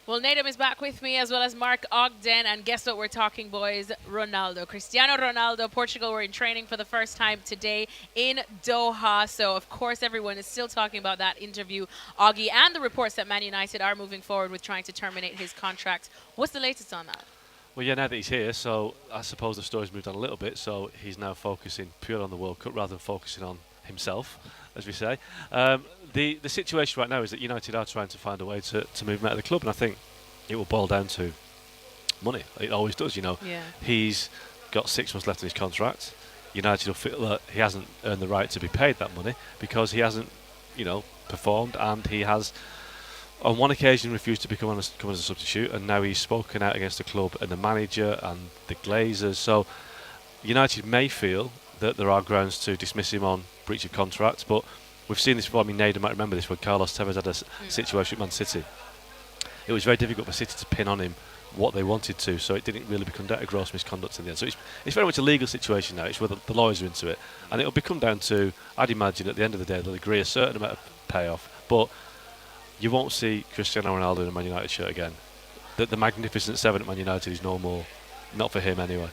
Well, Nadam is back with me as well as Mark Ogden. And guess what we're talking, boys? Ronaldo. Cristiano Ronaldo. Portugal were in training for the first time today in Doha. So, of course, everyone is still talking about that interview, Augie, and the reports that Man United are moving forward with trying to terminate his contract. What's the latest on that? Well, yeah, now that he's here, so I suppose the story's moved on a little bit. So he's now focusing purely on the World Cup rather than focusing on himself, as we say. The situation right now is that United are trying to find a way to move him out of the club, and I think it will boil down to money. It always does, you know. Yeah. He's got 6 months left in his contract. United will feel that he hasn't earned the right to be paid that money because he hasn't, performed, and he has on one occasion refused to come as a substitute, and now he's spoken out against the club and the manager and the Glazers. So United may feel that there are grounds to dismiss him on breach of contract, but we've seen this before. I mean, Nader might remember this when Carlos Tevez had a situation with Man City. It was very difficult for City to pin on him what they wanted to, so it didn't really become down to gross misconduct in the end. So it's very much a legal situation now. It's where the lawyers are into it, and it'll become down to, I'd imagine, at the end of the day, they'll agree a certain amount of payoff, but you won't see Cristiano Ronaldo in a Man United shirt again. The Magnificent Seven at Man United is no more, not for him anyway.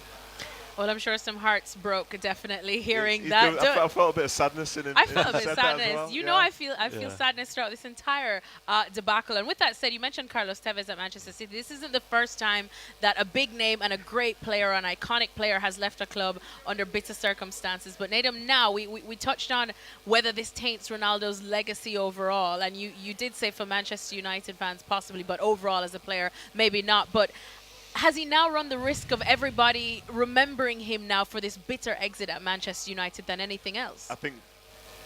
Well, I'm sure some hearts broke definitely hearing that. I felt a bit of sadness in him. I felt a bit of sadness. Well. You know, I feel sadness throughout this entire debacle. And with that said, you mentioned Carlos Tevez at Manchester City. This isn't the first time that a big name and a great player, an iconic player, has left a club under bitter circumstances. But Nadam, now we touched on whether this taints Ronaldo's legacy overall. And you did say for Manchester United fans possibly, but overall as a player, maybe not. But has he now run the risk of everybody remembering him now for this bitter exit at Manchester United than anything else? I think,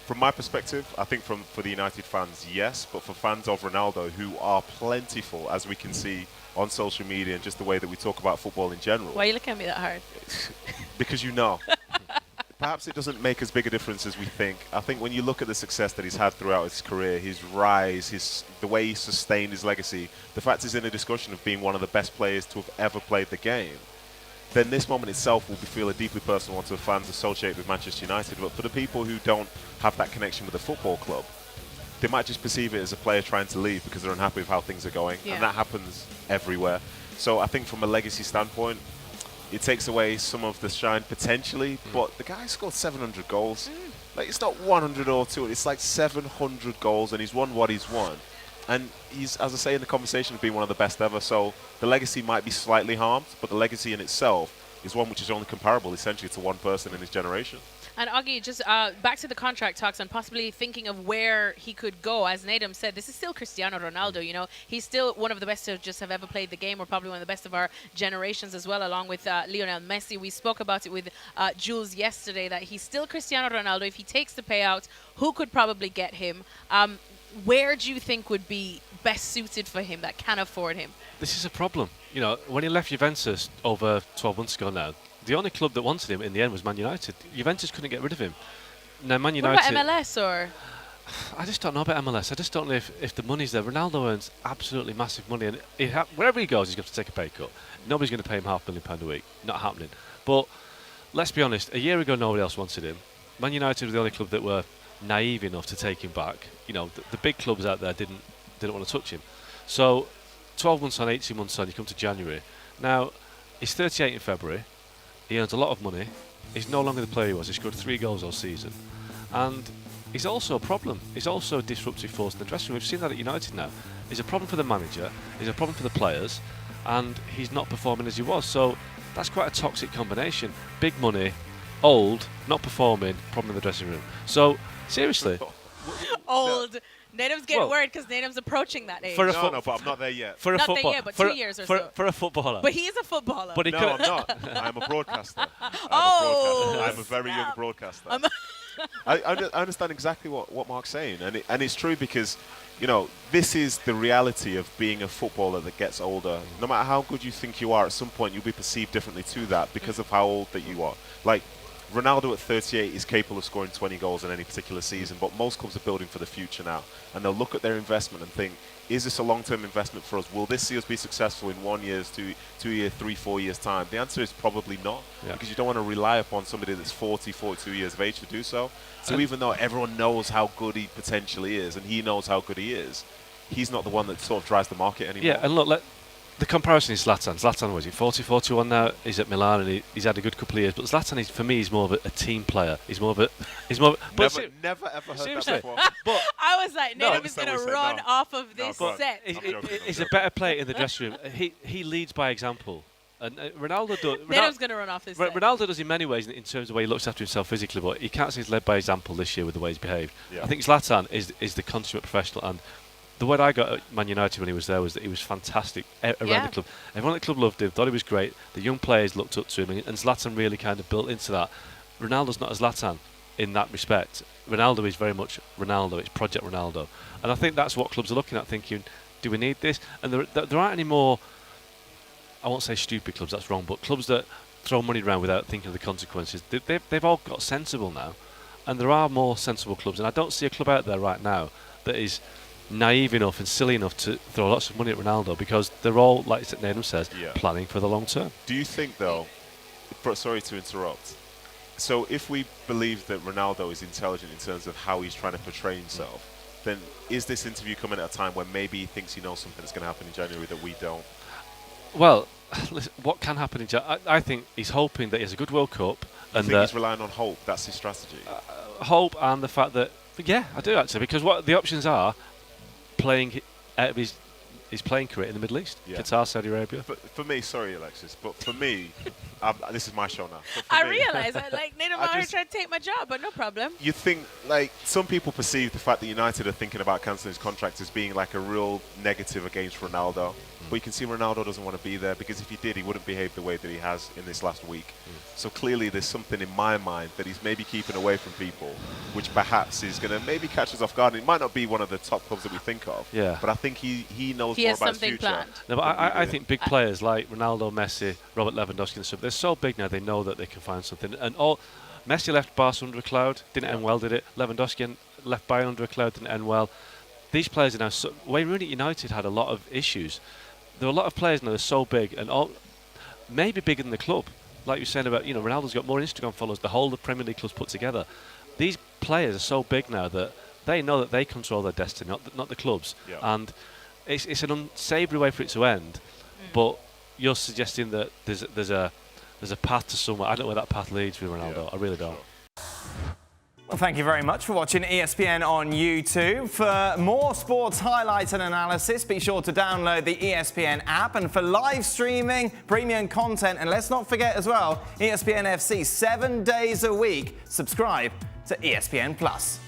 from my perspective, for the United fans, yes. But for fans of Ronaldo, who are plentiful, as we can see on social media and just the way that we talk about football in general. Why are you looking at me that hard? Because you know. Perhaps it doesn't make as big a difference as we think. I think when you look at the success that he's had throughout his career, his rise, the way he sustained his legacy, the fact he's in a discussion of being one of the best players to have ever played the game, then this moment itself will feel a deeply personal one to the fans associated with Manchester United. But for the people who don't have that connection with the football club, they might just perceive it as a player trying to leave because they're unhappy with how things are going. Yeah. And that happens everywhere. So I think from a legacy standpoint, it takes away some of the shine potentially, but the guy scored 700 goals. Like, it's not 100 or 2, it's like 700 goals, and he's won what he's won. And he's, as I say in the conversation, being one of the best ever. So the legacy might be slightly harmed, but the legacy in itself is one which is only comparable essentially to one person in his generation. And Augie, just back to the contract talks and possibly thinking of where he could go. As Nadam said, this is still Cristiano Ronaldo, you know. He's still one of the best to just have ever played the game, or probably one of the best of our generations as well, along with Lionel Messi. We spoke about it with Jules yesterday, that he's still Cristiano Ronaldo. If he takes the payout, who could probably get him? Where do you think would be best suited for him that can afford him? This is a problem. You know, when he left Juventus over 12 months ago now, the only club that wanted him in the end was Man United. Juventus couldn't get rid of him. Now, Man United... What about MLS or...? I just don't know about MLS. I just don't know if the money's there. Ronaldo earns absolutely massive money, and wherever he goes, he's going to take a pay cut. Nobody's going to pay him £500,000 a week. Not happening. But let's be honest, a year ago, nobody else wanted him. Man United were the only club that were naive enough to take him back. You know, the big clubs out there didn't want to touch him. So 12 months on, 18 months on, you come to January. Now, he's 38 in February. He earns a lot of money. He's no longer the player he was. He scored 3 goals all season. And he's also a problem. He's also a disruptive force in the dressing room. We've seen that at United now. He's a problem for the manager. He's a problem for the players. And he's not performing as he was. So that's quite a toxic combination. Big money, old, not performing, problem in the dressing room. So, seriously. Old. Nadam's getting worried because Nadam's approaching that age. No, but I'm not there yet. Not there yet, but 2 years or so. For a footballer. But he is a footballer. But no, I'm not. I'm a broadcaster. I'm a very young broadcaster. I understand exactly what Mark's saying, and it's true because, you know, this is the reality of being a footballer that gets older. No matter how good you think you are, at some point you'll be perceived differently to that because of how old that you are. Like, Ronaldo at 38 is capable of scoring 20 goals in any particular season, but most clubs are building for the future now. And they'll look at their investment and think, is this a long-term investment for us? Will this see us be successful in 1 year, 2 years, 3, 4 years' time? The answer is probably not, because you don't want to rely upon somebody that's 40, 42 years of age to do so. So even though everyone knows how good he potentially is, and he knows how good he is, he's not the one that sort of drives the market anymore. Yeah, and look, the comparison is Zlatan. Zlatan, was he 40, 41 now? He's at Milan and he's had a good couple of years. But Zlatan, for me, is more of a team player. He's more of a. Never ever heard seriously, that before. But I was like, Native is so going we to said run no. off of this set. he's a better player in the dressing room. He leads by example. And Ronaldo does. Native's going to run off this set. Ronaldo does in many ways in terms of the way he looks after himself physically, but he can't say he's led by example this year with the way he's behaved. Yeah. I think Zlatan is the consummate professional, and the word I got at Man United when he was there was that he was fantastic around the club. Everyone at the club loved him, thought he was great. The young players looked up to him, and Zlatan really kind of built into that. Ronaldo's not a Zlatan in that respect. Ronaldo is very much Ronaldo. It's Project Ronaldo, and I think that's what clubs are looking at, thinking, do we need this? And there aren't any more. I won't say stupid clubs, that's wrong, but clubs that throw money around without thinking of the consequences. They've all got sensible now, and there are more sensible clubs, and I don't see a club out there right now that is naive enough and silly enough to throw lots of money at Ronaldo, because they're all, like Nadum says, planning for the long term. Do you think, though, sorry to interrupt, so if we believe that Ronaldo is intelligent in terms of how he's trying to portray himself, then is this interview coming at a time when maybe he thinks he knows something that's going to happen in January that we don't? Well, listen, what can happen in January? I think he's hoping that he has a good World Cup. And think he's relying on hope? That's his strategy? Hope and the fact that, yeah, I do actually, because what the options are, playing out of his playing career in the Middle East, Qatar, Saudi Arabia. For me, sorry, Alexis, but for me, this is my show now. I realise, Native Maher trying to take my job, but no problem. You think, like, some people perceive the fact that United are thinking about cancelling his contract as being like a real negative against Ronaldo. But you can see Ronaldo doesn't want to be there, because if he did, he wouldn't behave the way that he has in this last week. So clearly there's something in my mind that he's maybe keeping away from people, which perhaps is going to maybe catch us off guard. It might not be one of the top clubs that we think of, but I think he knows more about his future. Planned. No, but I think big players like Ronaldo, Messi, Robert Lewandowski and stuff, they're so big now, they know that they can find something. And Messi left Barca under a cloud, didn't end well, did it? Lewandowski left Bayern under a cloud, didn't end well. These players are now, Wayne Rooney United had a lot of issues. There are a lot of players now that are so big, and maybe bigger than the club. Like you're saying about, Ronaldo's got more Instagram followers, the whole of Premier League clubs put together. These players are so big now that they know that they control their destiny, not the clubs. And it's an unsavoury way for it to end. But you're suggesting that there's a path to somewhere. I don't know where that path leads with Ronaldo. I really don't. Well, thank you very much for watching ESPN on YouTube. For more sports highlights and analysis, be sure to download the ESPN app. And for live streaming, premium content, and let's not forget as well, ESPN FC 7 days a week. Subscribe to ESPN Plus.